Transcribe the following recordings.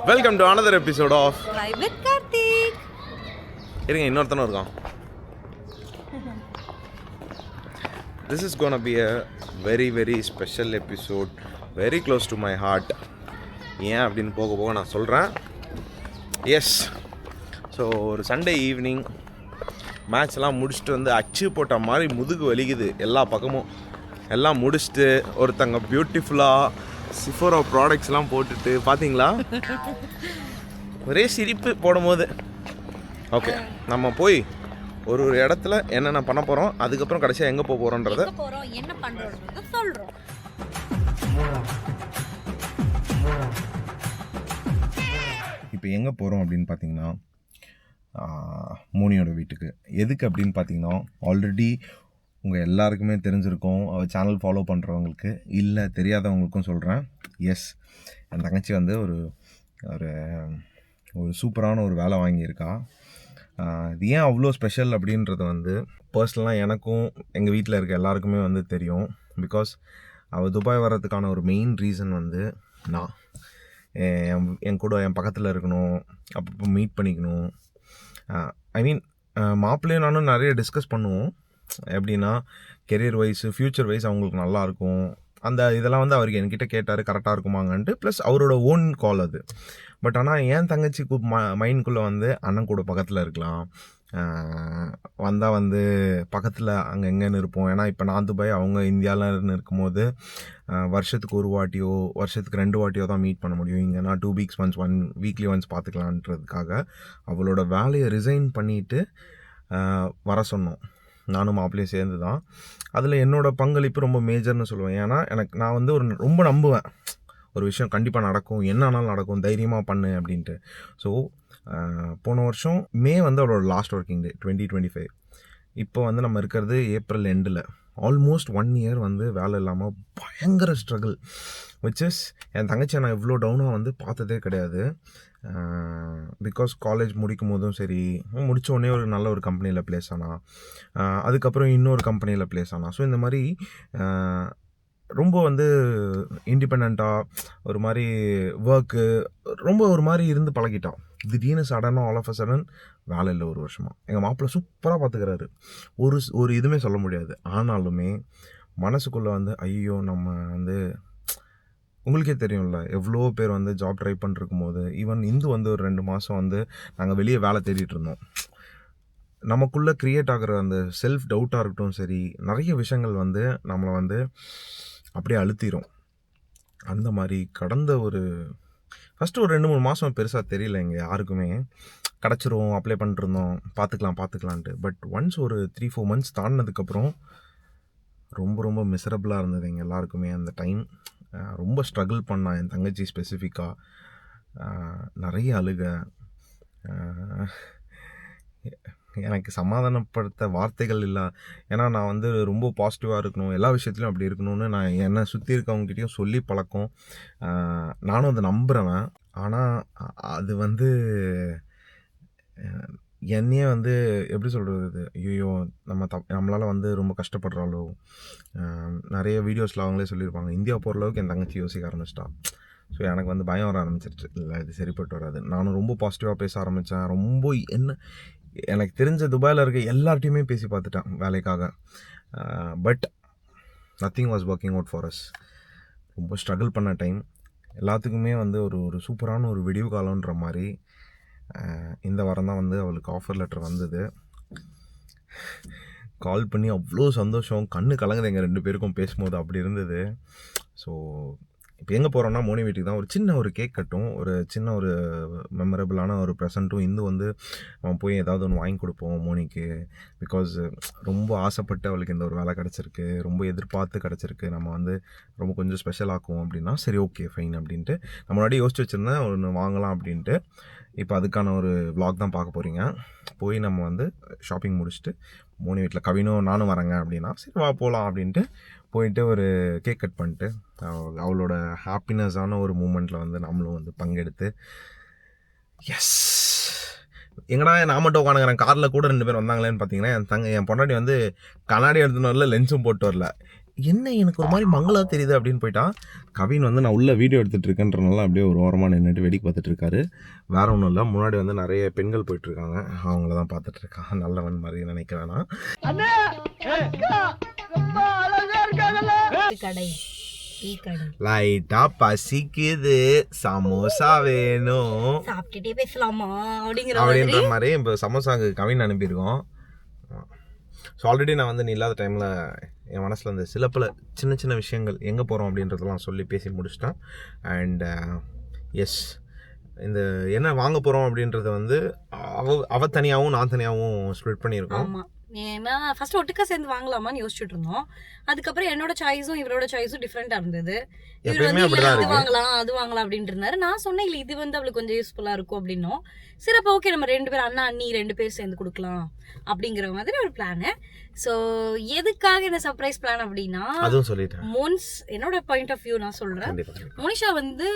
Welcome to another episode of Drive with Karthik. இருங்க இன்னொருத்தனும் இருக்கான். This is gonna be a very special episode, very close to my heart. ஏன் அப்படின்னு போக நான் சொல்கிறேன். எஸ், ஸோ ஒரு சண்டே ஈவினிங் மேட்ச்லாம் முடிச்சுட்டு வந்து அச்சு போட்ட மாதிரி முதுகு வலிக்குது எல்லா பக்கமும். எல்லாம் முடிச்சுட்டு ஒருத்தங்க பியூட்டிஃபுல்லாக சிஃபோரோ ப்ராடக்ட்ஸ்லாம் போட்டுட்டு பார்த்தீங்களா, ஒரே சிரிப்பு போடும்போது. ஓகே, நம்ம போய் ஒரு இடத்துல என்னென்ன பண்ண போகிறோம், அதுக்கப்புறம் கடைசியாக எங்கே போக போகிறோன்றத என்ன பண்ணுறோம்னு சொல்கிறோம். இப்போ எங்கே போகிறோம் அப்படின்னு பார்த்தீங்கன்னா, மோனியோட வீட்டுக்கு. எதுக்கு அப்படின்னு பார்த்தீங்கன்னா, ஆல்ரெடி உங்கள் எல்லாருக்குமே தெரிஞ்சிருக்கும், அவள் சேனல் ஃபாலோ பண்ணுறவங்களுக்கு, இல்லை தெரியாதவங்களுக்கும் சொல்கிறேன். எஸ், என் தங்கச்சி வந்து ஒரு ஒரு ஒரு சூப்பரான ஒரு வேலை வாங்கியிருக்கா. இது ஏன் அவ்வளோ ஸ்பெஷல் அப்படின்றது வந்து பர்சனலாக எனக்கும் எங்கள் வீட்டில் இருக்க எல்லாருக்குமே வந்து தெரியும். பிகாஸ் அவள் துபாய் வர்றதுக்கான ஒரு மெயின் ரீசன் வந்து நான் என் கூட என் பக்கத்தில் இருக்கணும், அப்பப்போ மீட் பண்ணிக்கணும். ஐ மீன் மாப்பிள்ளையும் நானும் நிறைய டிஸ்கஸ் பண்ணுவோம். எப்படின்னா கெரியர் வைஸ், ஃப்யூச்சர் வைஸ் அவங்களுக்கு நல்லாயிருக்கும். அந்த இதெல்லாம் வந்து அவருக்கு என்கிட்ட கேட்டார், கரெக்டாக இருக்குமாங்கன்ட்டு. ப்ளஸ் அவரோட ஓன் கால் அது. பட் ஆனால் என் தங்கச்சி மைண்ட்குள்ளே வந்து அண்ணன் கூட பக்கத்தில் இருக்கலாம், வந்தால் வந்து பக்கத்தில் அங்கே எங்கேன்னு இருப்போம். ஏன்னா இப்போ நான் துபாய், அவங்க இந்தியாவில்னு இருக்கும்போது வருஷத்துக்கு ஒரு வாட்டியோ வருஷத்துக்கு 2 வாட்டியோ தான் மீட் பண்ண முடியும். இங்கே நான் 2 weeks once, வீக்லி ஒன்ஸ் பார்த்துக்கலான்றதுக்காக அவளோட வேலையை ரிசைன் பண்ணிவிட்டு வர சொன்னோம். நானும் மாப்பிள்ளையும் சேர்ந்து தான். அதில் என்னோடய பங்களிப்பு ரொம்ப மேஜர்னு சொல்லுவேன். ஏன்னா நான் வந்து ரொம்ப நம்புவேன், ஒரு விஷயம் கண்டிப்பாக நடக்கும், என்ன ஆனாலும் நடக்கும், தைரியமாக பண்ணு அப்படின்ட்டு. ஸோ போன வருஷம் மே வந்து அவளோட லாஸ்ட் ஒர்க்கிங் டே 2025. இப்போ வந்து நம்ம இருக்கிறது ஏப்ரல் எண்டில். ஆல்மோஸ்ட் 1 year வந்து வேலை இல்லாமல் பயங்கர ஸ்ட்ரகிள். விச் இஸ், என் தங்கச்சி நான் இவ்வளோ டவுனாக வந்து பார்த்ததே கிடையாது. பிகாஸ் காலேஜ் முடிக்கும் போதும் சரி, முடித்த உடனே ஒரு நல்ல ஒரு கம்பெனியில் ப்ளேஸ் ஆனால், அதுக்கப்புறம் இன்னொரு கம்பெனியில் ப்ளேஸ் ஆனால். ஸோ இந்த மாதிரி ரொம்ப வந்து இண்டிபெண்ட்டாக ஒரு மாதிரி ஒர்க்கு ரொம்ப ஒரு மாதிரி இருந்து பழகிட்டான். திடீர்னு சடனாக ஆல் ஆஃப் அ சடன் வேலை இல்லை ஒரு வருஷமாக. எங்கள் மாப்பிள்ளை சூப்பராக பார்த்துக்கிறாரு, ஒரு இதுவுமே சொல்ல முடியாது. ஆனாலுமே மனசுக்குள்ளே வந்து ஐயோ, நம்ம வந்து உங்களுக்கே தெரியும்ல, எவ்வளோ பேர் வந்து ஜாப் ட்ரை பண்ணிருக்கும் போது, ஈவன் இந்து வந்து ஒரு 2 மாதம் வந்து நாங்கள் வெளியே வேலை தேடிட்டு இருந்தோம். நமக்குள்ளே க்ரியேட் ஆகிற அந்த செல்ஃப் டவுட்டாக இருக்கட்டும் சரி, நிறைய விஷயங்கள் வந்து நம்மளை வந்து அப்படியே அழுத்திரும். அந்த மாதிரி கடந்த ஒரு ஃபஸ்ட்டு ஒரு 2-3 மாதம் பெருசாக தெரியல எங்கள் யாருக்குமே. கிடச்சிரும், அப்ளை பண்ணிட்டுருந்தோம், பார்த்துக்கலான்ட்டு. பட் ஒன்ஸ் ஒரு 3-4 months தாண்டினதுக்கப்புறம் ரொம்ப மிசரபிளாக இருந்தது எங்கள் எல்லாருக்குமே. அந்த டைம் ரொம்ப ஸ்ட்ரகிள் பண்ணான் என் தங்கச்சி ஸ்பெசிஃபிக்காக. நிறைய அழுக. எனக்கு சமாதானப்படுத்த வார்த்தைகள் இல்லை. ஏன்னா நான் வந்து ரொம்ப பாசிட்டிவாக இருக்கணும், எல்லா விஷயத்துலையும் அப்படி இருக்கணும்னு நான் என்னை சுற்றி இருக்கவங்ககிட்டையும் சொல்லி பழக்கம். நானும் அதை நம்புகிறவன். ஆனால் அது வந்து என்னையே வந்து எப்படி சொல்கிறது, ஐயோ நம்மளால் வந்து ரொம்ப கஷ்டப்படுறாளோ. நிறைய வீடியோஸில் அவங்களே சொல்லியிருப்பாங்க, இந்தியா போகிற அளவுக்கு என் தங்கச்சி யோசிக்க ஆரம்பிச்சிட்டா. ஸோ எனக்கு வந்து பயம் வர ஆரம்பிச்சிருச்சு, இல்லை இது சரிப்பட்டு வராது. நானும் ரொம்ப பாசிட்டிவாக பேச ஆரம்பித்தேன். ரொம்ப எனக்கு தெரிஞ்ச துபாயில் இருக்க எல்லார்ட்டையுமே பேசி பார்த்துட்டேன் வேலைக்காக. But nothing was working out for us. ரொம்ப ஸ்ட்ரகிள் பண்ண டைம். எல்லாத்துக்குமே வந்து ஒரு சூப்பரான ஒரு விடிவு காலன்ற மாதிரி இந்த வாரம் தான் வந்து அவளுக்கு ஆஃபர் லெட்டர் வந்தது. கால் பண்ணி அவ்வளோ சந்தோஷம், கண்ணு கலங்குது எங்கள் 2 பேருக்கும் பேசும்போது, அப்படி இருந்தது. ஸோ இப்போ எங்கே போகிறோன்னா, மோனி வீட்டுக்கு தான். ஒரு சின்ன ஒரு கேக் கட்டும், ஒரு சின்ன ஒரு மெமரபிளான ஒரு ப்ரெசண்ட்டும் இந்து வந்து அவன் போய் ஏதாவது ஒன்று வாங்கி கொடுப்போம் மோனிக்கு. பிகாஸ் ரொம்ப ஆசைப்பட்டு அவளுக்கு இந்த ஒரு வேலை கிடச்சிருக்கு, ரொம்ப எதிர்பார்த்து கிடச்சிருக்கு. நம்ம வந்து ரொம்ப கொஞ்சம் ஸ்பெஷல் ஆக்குவோம் அப்படின்னா, சரி ஓகே ஃபைன் அப்படின்ட்டு நான் முன்னாடி யோசிச்சு வச்சுருந்தேன் ஒன்று வாங்கலாம் அப்படின்ட்டு. இப்போ அதுக்கான ஒரு விளாக் தான் பார்க்க போகிறீங்க. போய் நம்ம வந்து ஷாப்பிங் முடிச்சுட்டு மோனி வீட்டில் கவினும் நானும் வரேங்க அப்படின்னா, சரி வா போகலாம் அப்படின்ட்டு போயிட்டு ஒரு கேக் கட் பண்ணிட்டு அவளோட ஹாப்பினஸான ஒரு மூமெண்ட்டில் வந்து நம்மளும் வந்து பங்கெடுத்து, எஸ் எங்கடா நான் மட்டும் உட்காந்துக்கிறேன், காரில் கூட 2 பேர் வந்தாங்களேன்னு பார்த்தீங்கன்னா, என் பொண்டாட்டி வந்து கண்ணாடி எடுத்துன்னு வரல, லென்ஸும் போட்டு வரல. என்ன எனக்கு ஒரு மாதிரி மங்களா தெரியுது அப்படின்னு போயிட்டான். கவின் வந்து நான் உள்ள வீடியோ எடுத்துகிட்டு இருக்கேன்றனால அப்படியே ஒரு ஓரமாக நின்றுட்டு வேடிக்கை பார்த்துட்டு இருக்காரு. வேற ஒன்றும் இல்லை, முன்னாடி வந்து நிறைய பெண்கள் போயிட்டு இருக்காங்க, அவங்கள தான் பார்த்துட்டு இருக்கான். நல்லவன் மாதிரி நினைக்க வேணாம். லைட்டா பசிக்குது, சமோசா வேணும், சாப்பிட்டுட்டே பேசலாமா அப்படின்ற மாதிரி இப்போ சமோசாக்கு கவின் அனுப்பியிருக்கோம். ஸோ ஆல்ரெடி நான் வந்து நீ இல்லாத டைமில் என் மனசில் இந்த சில பல சின்ன சின்ன விஷயங்கள் எங்கே போகிறோம் அப்படின்றதெல்லாம் சொல்லி பேசி முடிச்சிட்டேன். அண்ட் எஸ், இந்த என்ன வாங்க போகிறோம் அப்படின்றத வந்து அவ தனியாகவும் நான் தனியாகவும் ஸ்ப்ளிட் பண்ணியிருக்கோம். ஆமாம், ஏன்னா ஃபர்ஸ்ட் ஒட்டுக்கா சேர்ந்து வாங்கலாமான்னு யோசிச்சுட்டு இருந்தோம். அதுக்கப்புறம் என்னோட சாய்ஸும் இவரோட சாய்ஸும் டிஃப்ரெண்டா இருந்தது. இவர் வந்து இது வாங்கலாம் அது வாங்கலாம் அப்படின்ட்டு இருந்தாரு. நான் சொன்னேன் இல்லை, இது வந்து அவளுக்கு கொஞ்சம் யூஸ்ஃபுல்லா இருக்கும் அப்படின்னும். சரி அப்போ ஓகே, நம்ம 2 பேரும் அண்ணா அண்ணி 2 பேர் சேர்ந்து கொடுக்கலாம் அப்படிங்கிற மாதிரி ஒரு பிளானு. ஸோ எதுக்காக இந்த சர்ப்ரைஸ் பிளான் அப்படின்னா, அதுவும் சொல்லிட்டேன். மோன்ஸ் என்னோட பாயிண்ட் ஆஃப் வியூ நான் சொல்றேன். மோனிஷா வந்து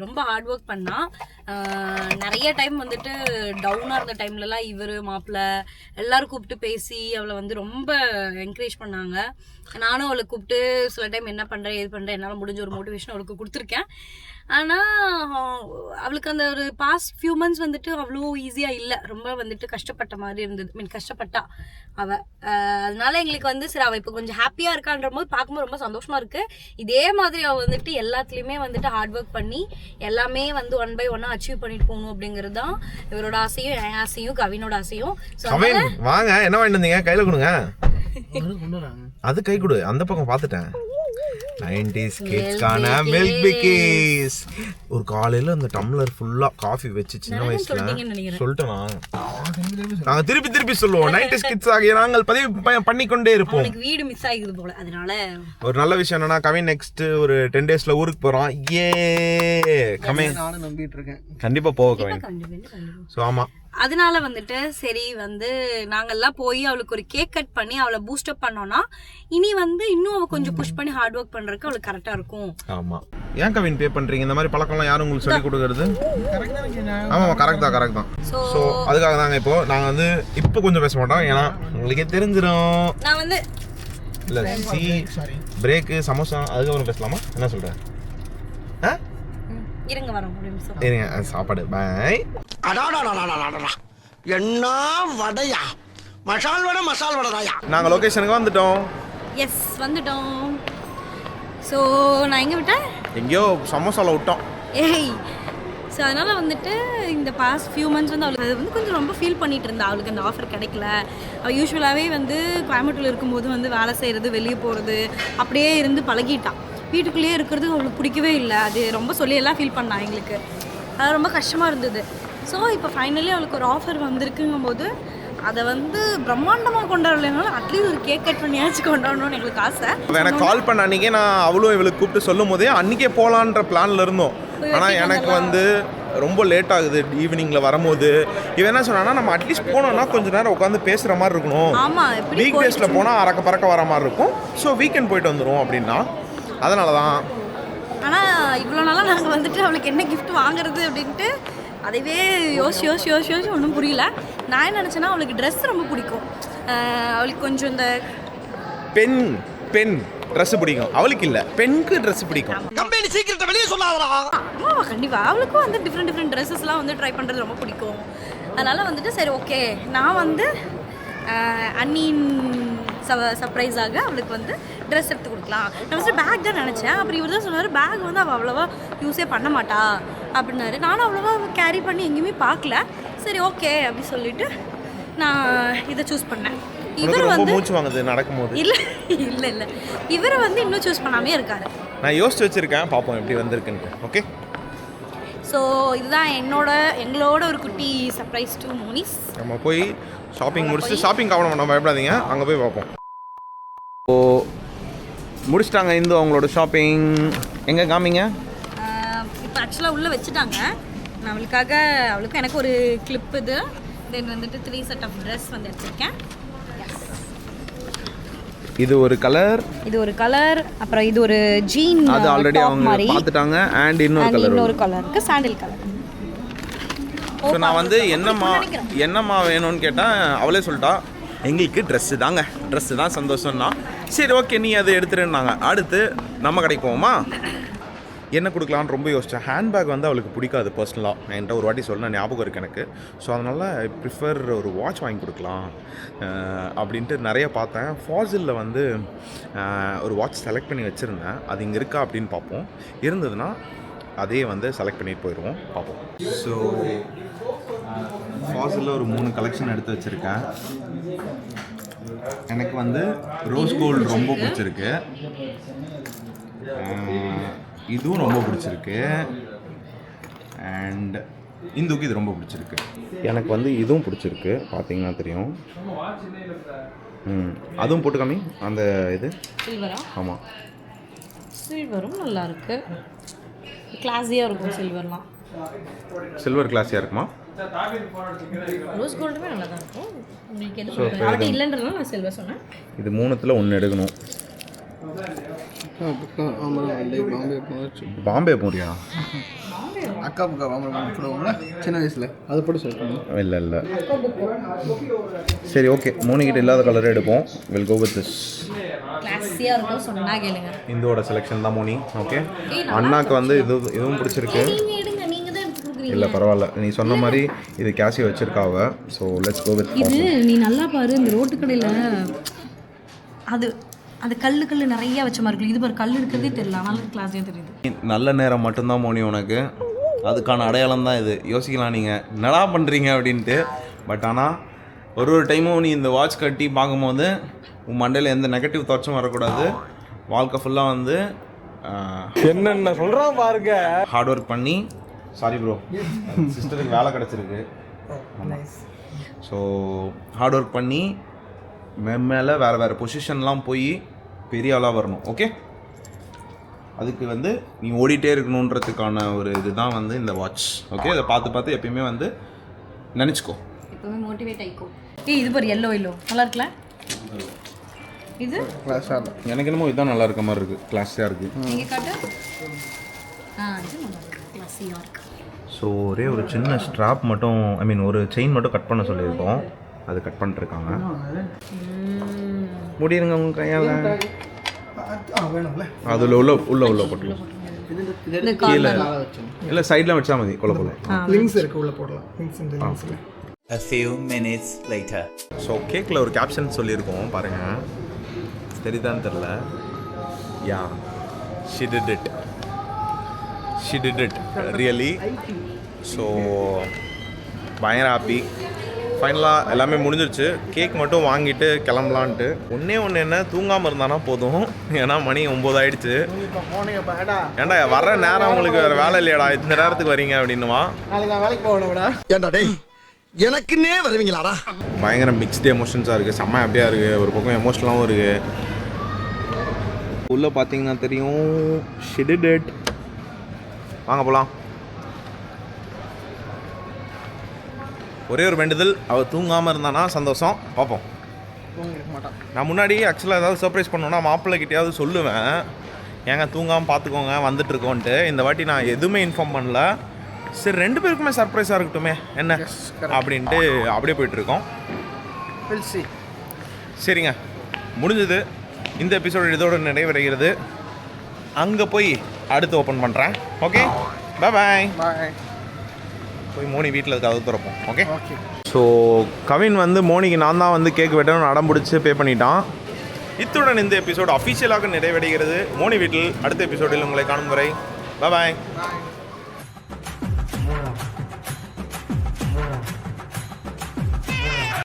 ரொம்ப ஹார்ட் ஒர்க் பண்ணா. நிறைய டைம் வந்துட்டு டவுனா இருந்த டைம்லலாம் இவர் மாப்பிள்ள எல்லாரும் கூப்பிட்டு பேசி அவளை வந்து ரொம்ப என்கரேஜ் பண்ணாங்க. நானும் அவளை கூப்பிட்டு சில டைம் என்ன பண்றேன் ஏது பண்றேன் என்னால் முடிஞ்ச ஒரு மோட்டிவேஷன் அவளுக்கு கொடுத்துருக்கேன். ஆனால் அவளுக்கு அந்த ஒரு பாஸ்ட் ஃபியூ மந்த்ஸ் வந்துட்டு அவ்வளோ ஈஸியாக இல்லை, ரொம்ப வந்துட்டு கஷ்டப்பட்ட மாதிரி இருந்தது. கஷ்டப்பட்டா அவள். அதனால எங்களுக்கு வந்து சரி அவள் இப்போ கொஞ்சம் ஹாப்பியாக இருக்கான்ற போது பார்க்கும்போது ரொம்ப சந்தோஷமா இருக்கு. இதே மாதிரி அவள் வந்துட்டு எல்லாத்துலேயுமே வந்துட்டு ஹார்ட் ஒர்க் பண்ணி எல்லாமே வந்து 1 by 1 அச்சீவ் பண்ணிட்டு போகணும் அப்படிங்கிறது தான் இவரோட ஆசையும், என் ஆசையும், கவினோட ஆசையும். வாங்க, என்ன வாங்கிட்டு வந்தீங்க? கையில் கொடுங்க. அது கை கொடு, அந்த பக்கம் பார்த்துட்டேன். 90s கிட்ஸ்கான milk Bikis. ஒரு காலையில அந்த டம்ளர் ஃபுல்லா காஃபி வச்சு சின்ன வயசுல சொல்லிட்டேன். நாங்க திருப்பி திருப்பி சொல்லுவோம், 90s கிட்ஸ் ஆகிய நாங்கள் பதிவு பண்ணிக்கொண்டே இருப்போம். வீடு மிஸ் ஆகிது போல. அதனால ஒரு நல்ல விஷயம் என்னன்னா, கவின் நெக்ஸ்ட் ஒரு 10 daysல ஊருக்கு போறான். ஏ கவின், நானும் நம்பிட்டு இருக்கேன், கண்டிப்பா போக கவின். சோ ஆமா, அதனால வந்துட்டு சரி வந்து நாங்கெல்லாம் போய் அவளுக்கு ஒரு கேக் கட் பண்ணி அவளை பூஸ்ட் அப் பண்ணோம்னா இனி வந்து இன்னும் அவ கொஞ்சம் புஷ் பண்ணி ஹார்ட் ஒர்க் பண்றதுக்கு அவளுக்கு கரெக்டா இருக்கும். ஆமா, ஏன் கவின் பே பண்றீங்க? இந்த மாதிரி பழக்கம்லாம் யாரும் உங்களுக்கு சொல்லி கொடுக்கறது? ஆமா, கரெக்ட் தான். சோ அதுக்காக தாங்க இப்போ நாங்க வந்து இப்போ கொஞ்சம் பேச மாட்டோம், ஏன்னா உங்களுக்கே தெரிஞ்சிடும். நான் வந்து இல்ல பிரேக் சமோசா அதுக்கப்புறம் பேசலாமா? என்ன சொல்ற? இருங்க வரோம், இருங்க, சாப்பாடு பை. என்ன வடையா? மசால் வடையா? நாங்க லொகேஷனுக்கு வந்துட்டோம். எஸ் வந்துட்டோம். ஸோ நான் எங்கே விட்டேன்? எங்கேயோ சமோசாவில் விட்டோம். ஏய், ஸோ அதனால் வந்துட்டு இந்த பாஸ்ட் ஃபியூ மந்த்ஸ் வந்து அவளுக்கு அது வந்து கொஞ்சம் ரொம்ப ஃபீல் பண்ணிகிட்டு இருந்தா. அவளுக்கு அந்த ஆஃபர் கிடைக்கல. அவள் யூஸ்வலாகவே வந்து கோயம்புத்தூரில் இருக்கும்போது வந்து வேலை செய்கிறது, வெளியே போகிறது அப்படியே இருந்து பழகிட்டான். வீட்டுக்குள்ளேயே இருக்கிறது அவளுக்கு பிடிக்கவே இல்லை. அது ரொம்ப சொல்லியெல்லாம் ஃபீல் பண்ணா எங்களுக்கு. அது ரொம்ப கஷ்டமாக இருந்தது. ஸோ இப்போ ஃபைனலி அவளுக்கு ஒரு ஆஃபர் வந்திருக்குங்கும் போது அதை வந்து பிரம்மாண்டமாக கொண்டாடலைனாலும் அட்லீஸ்ட் ஒரு கேக் கட் பண்ணியாச்சும் கொண்டாடணும்னு எங்களுக்கு ஆசை. எனக்கு கால் பண்ண அன்றைக்கே நான் அவளும் இவளுக்கு கூப்பிட்டு சொல்லும் போதே அன்றைக்கே போகலான்ற பிளானில் இருந்தோம். ஆனால் எனக்கு வந்து ரொம்ப லேட் ஆகுது ஈவினிங்கில் வரும்போது. இவன் என்ன சொன்னான்னா, நம்ம அட்லீஸ்ட் போனோம்னா கொஞ்சம் நேரம் உட்காந்து பேசுகிற மாதிரி இருக்கணும். ஆமாம், வீக் டேஸில் போனால் அறக்க பறக்க வர மாதிரி இருக்கும். ஸோ வீக்கெண்ட் போயிட்டு வந்துடும் அப்படின்னா, அதனால தான். ஆனால் இவ்வளோ நாளாக நாங்கள் வந்துட்டு அவளுக்கு என்ன கிஃப்ட் வாங்குறது அப்படின்ட்டு அதைவே யோசிச்சு ஒன்றும் புரியல. நான் என்ன நினச்சேன்னா, அவளுக்கு ட்ரெஸ் ரொம்ப பிடிக்கும். அவளுக்கு கொஞ்சம் இந்த பெண் ட்ரெஸ் பிடிக்கும். அவளுக்கு இல்லை, பெண்ணுக்கு ட்ரெஸ் பிடிக்கும். கம்பெனி சீக்கிரத்தை வெளியே சொல்லாதடா. ஆமாம், கண்டிப்பாக அவளுக்கும் வந்து டிஃப்ரெண்ட் ட்ரெஸ்ஸஸ்லாம் வந்து ட்ரை பண்ணுறது ரொம்ப பிடிக்கும். அதனால் வந்துட்டு சரி ஓகே, நான் வந்து அண்ணின் சர்ப்ரைஸாக அவளுக்கு வந்து ட்ரெஸ் எடுத்து கொடுக்கலாம். நான் ஃபஸ்ட்டு பேக் தான் நினச்சேன். அப்புறம் இவர் தான் சொன்னார், பேக் வந்து அவள் அவ்வளோவா யூஸே பண்ண மாட்டா அப்படின்னாரு. நானும் அவ்வளோவா கேரி பண்ணி எங்கேயுமே பார்க்கல. சரி ஓகே அப்படி சொல்லிட்டு நான் இதை சூஸ் பண்ணேன். இவர் வந்து மூச்சு வாங்குது நடக்கும்போது. இல்லை இவர் வந்து இன்னும் சூஸ் பண்ணாமே இருக்காரு. நான் யோசிச்சு வச்சிருக்கேன், பார்ப்போம் எப்படி வந்திருக்குன்னு. ஓகே, ஸோ இதுதான் எங்களோட ஒரு குட்டி சர்ப்ரைஸ் டு மோனிஸ். நம்ம போய் ஷாப்பிங் முடிச்சுட்டு, ஷாப்பிங் கவனம் பண்ண பயப்படாதீங்க, அங்கே போய் பார்ப்போம். ஓ, முடிச்சிட்டாங்க இந்து அவங்களோட ஷாப்பிங். எங்கே காமிங்க? இப்போ ஆக்சுவலாக உள்ளே வச்சுட்டாங்க. நான் அவளுக்கும் எனக்கு ஒரு கிளிப், இது தென் வந்துட்டு 3 செட் ஆஃப் ட்ரெஸ் வந்து எடுத்திருக்கேன். இது ஒரு கலர், அப்புறம் இது ஒரு ஜீன், அது ஆல்ரெடி அவங்க பார்த்துட்டாங்க. அண்ட் இன்னொரு கலர் இருக்கு, சாண்டில் கலர். ஸோ நான் வந்து என்னம்மா வேணும்னு கேட்டேன். அவளே சொல்லிட்டா, எங்களுக்கு ட்ரெஸ்ஸு தான் சந்தோஷம்னா. சரி ஓகே நீ அதை எடுத்துருன்னாங்க. அடுத்து நம்ம கடைக்கு போவோமா? என்ன கொடுக்கலான்னு ரொம்ப யோசித்தேன். ஹேண்ட்பேக் வந்து அவளுக்கு பிடிக்காது பர்சனலாக. என்கிட்ட ஒரு வாட்டி சொன்ன ஞாபகம் இருக்குது எனக்கு. ஸோ அதனால் ஐ ப்ரிஃபர் ஒரு வாட்ச் வாங்கி கொடுக்கலாம் அப்படின்ட்டு நிறைய பார்த்தேன். ஃபாசிலில் வந்து ஒரு வாட்ச் செலக்ட் பண்ணி வச்சுருந்தேன். அது இங்கே இருக்கா அப்படின்னு பார்ப்போம். இருந்ததுன்னா அதே வந்து செலக்ட் பண்ணிட்டு போயிடுவோம், பார்ப்போம். ஸோ ஃபாசிலில் ஒரு 3 கலெக்ஷன் எடுத்து வச்சுருக்கேன். எனக்கு வந்து ரோஸ் கோல்டு ரொம்ப பிடிச்சிருக்கு, இதுவும் ரொம்ப பிடிச்சிருக்கு, அண்ட் இந்துக்கு இது ரொம்ப பிடிச்சிருக்கு. எனக்கு வந்து இதுவும் பிடிச்சிருக்கு, பார்த்தீங்கன்னா தெரியும். அதுவும் போட்டு காமி. அந்த இது சில்வரா? ஆமாம், சில்வரும் நல்லா இருக்கு, கிளாஸியாக இருக்கும். சில்வர்லாம் சில்வர் கிளாஸியாக இருக்குமா? ரோஸ் கோல்டுமே நல்லா தான் இருக்கும். உங்களுக்கு எது அவர்கிட்ட இல்லைன்றதுனால நான் சில்வர் சொன்னேன். இது 3ல் 1 எடுக்கணும். பாம்பே போறியா? அக்கா புக்கா வாங்க சின்ன வயசில் அதை போட்டு சொல்லுங்கள். இல்லை இல்லை, சரி ஓகே. மோனிகிட்ட இல்லாத கலரே எடுப்போம். Will go with this. கிளாஸியாக இருக்கும் சொன்னா கேளுங்க. இந்தோட செலெக்ஷன் தான் மோனி. ஓகே, அண்ணாக்கு வந்து இதுவும் பிடிச்சிருக்கு. இல்லை பரவாயில்ல, நீ சொன்ன மாதிரி இது கேஷியோ வச்சிருக்காவ. So let's go with. இது நீ நல்லா பாரு, இந்த ரோட்டு கடையில் அது அந்த கல்லு நிறைய வச்ச மாதிரி இருக்கு. இது பாரு, கல் எடுக்கிறதே தெரியல, நல்ல கிளாஸே தெரியுது. நல்ல நேரம் மட்டும்தான் மோனி உனக்கு, அதுக்கான அடையாளம் தான் இது. யோசிக்கலாம் நீங்கள் என்னடா பண்ணுறீங்க அப்படின்ட்டு. பட் ஆனால் ஒரு டைமும் நீ இந்த வாட்ச் கட்டி பார்க்கும்போது உன் மண்டையில் எந்த நெகட்டிவ் தாட்ஸும் வரக்கூடாது. வாழ்க்கை ஃபுல்லாக வந்து என்னென்ன சொல்கிறான் பாருங்க. ஹார்ட் ஒர்க் பண்ணி, சாரி ப்ரோ, சிஸ்டருக்கு வேலை கிடச்சிருக்கு. ஸோ ஹார்ட் ஒர்க் பண்ணி மேலே வேறு பொசிஷன்லாம் போய் பெரிய ஆளாக வரணும். ஓகே, அதுக்கு வந்து நீ ஓடிட்டே இருக்கணுன்றதுக்கான ஒரு இதுதான் வந்து இந்த வாட்ச். ஓகே, இதை பார்த்து எப்பயுமே வந்து நினச்சிக்கோ, எப்பவுமே மோட்டிவேட் ஆகிக்கோ. இது பாரு, எல்லோ நல்லா இருக்குல்ல? இது எனக்கு என்னமோ இதுதான் நல்லா இருக்க மாதிரி இருக்குது, கிளாஸியாக இருக்குது. நீங்கள் காட்டு. இது நல்லா இருக்கு, கிளாஸியாக இருக்கு. ஸோ ஒரே ஒரு சின்ன ஸ்ட்ராப் மட்டும், ஐ மீன் ஒரு செயின் மட்டும் கட் பண்ண சொல்லியிருக்கோம். அது கட் பண்ணிட்டுருக்காங்க. முடியுங்க உங்கள் கையால். அதில் உள்ள போட்டுக்கலாம். கீழே இல்லை, சைடில் வச்சா மதி. கொள்ள லிங்க்ஸ் இருக்கு, உள்ள போடலாம். A few minutes later. So கேக்கில் ஒரு கேப்ஷன் சொல்லியிருக்கோம் பாருங்கள், தெரியுதான்னு தெரில. Yeah, she did it really. So பயங்கர ஹாப்பி. ஃபைனலாக எல்லாமே முடிஞ்சிருச்சு. கேக் மட்டும் வாங்கிட்டு கிளம்பலான்ட்டு. ஒன்று என்ன, தூங்காமல் இருந்தானா போதும். ஏன்னா மணி 9 ஆயிடுச்சு. ஏன்டா வர்ற நேரம் உங்களுக்கு வேறு வேலை இல்லையாடா, இந்த நேரத்துக்கு வரீங்க அப்படின்னுவா. வேலைக்கு போகணும்டா. ஏண்டா டேய், எனக்குன்னே வருவீங்களாடா? பயங்கர மிக்ஸ்டு எமோஷன்ஸாக இருக்குது, செம்ம ஹாப்பியாக இருக்குது, ஒரு பக்கம் எமோஷனலாகவும் இருக்குது. உள்ளே பார்த்தீங்கன்னா தெரியும். she did it. வாங்க போகலாம். ஒரே ஒரு வேண்டுதல், அவள் தூங்காமல் இருந்தானா சந்தோஷம். பார்ப்போம். நான் முன்னாடி ஆக்சுவலாக ஏதாவது சர்ப்ரைஸ் பண்ணோன்னா மாப்பிள்ளைக்கிட்டையாவது சொல்லுவேன், ஏங்க தூங்காமல் பார்த்துக்கோங்க வந்துட்டுருக்கோன்ட்டு. இந்த வாட்டி நான் எதுவுமே இன்ஃபார்ம் பண்ணல. சரி 2 பேருக்குமே சர்ப்ரைஸாக இருக்கட்டுமே என்ன அப்படின்ட்டு அப்படியே போயிட்டுருக்கோம். சரிங்க, முடிஞ்சது. இந்த எபிசோடு இதோடு நிறைவடைகிறது. அங்கே போய் அடுத்து ஓப்பன் பண்ணுறேன். ஓகே, பாய். போய் மோனி வீட்டில் கதவு திறப்போம். ஓகே. ஸோ கவின் வந்து மோனிக்கு நான் தான் வந்து கேக் வெட்டணும்னு அடம் பிடிச்சி பே பண்ணிட்டான். இத்துடன் இந்த எபிசோடு அஃபிஷியலாக நிறைவடைகிறது. மோனி வீட்டில் அடுத்த எபிசோடில் உங்களை காணும் வரை பாய்.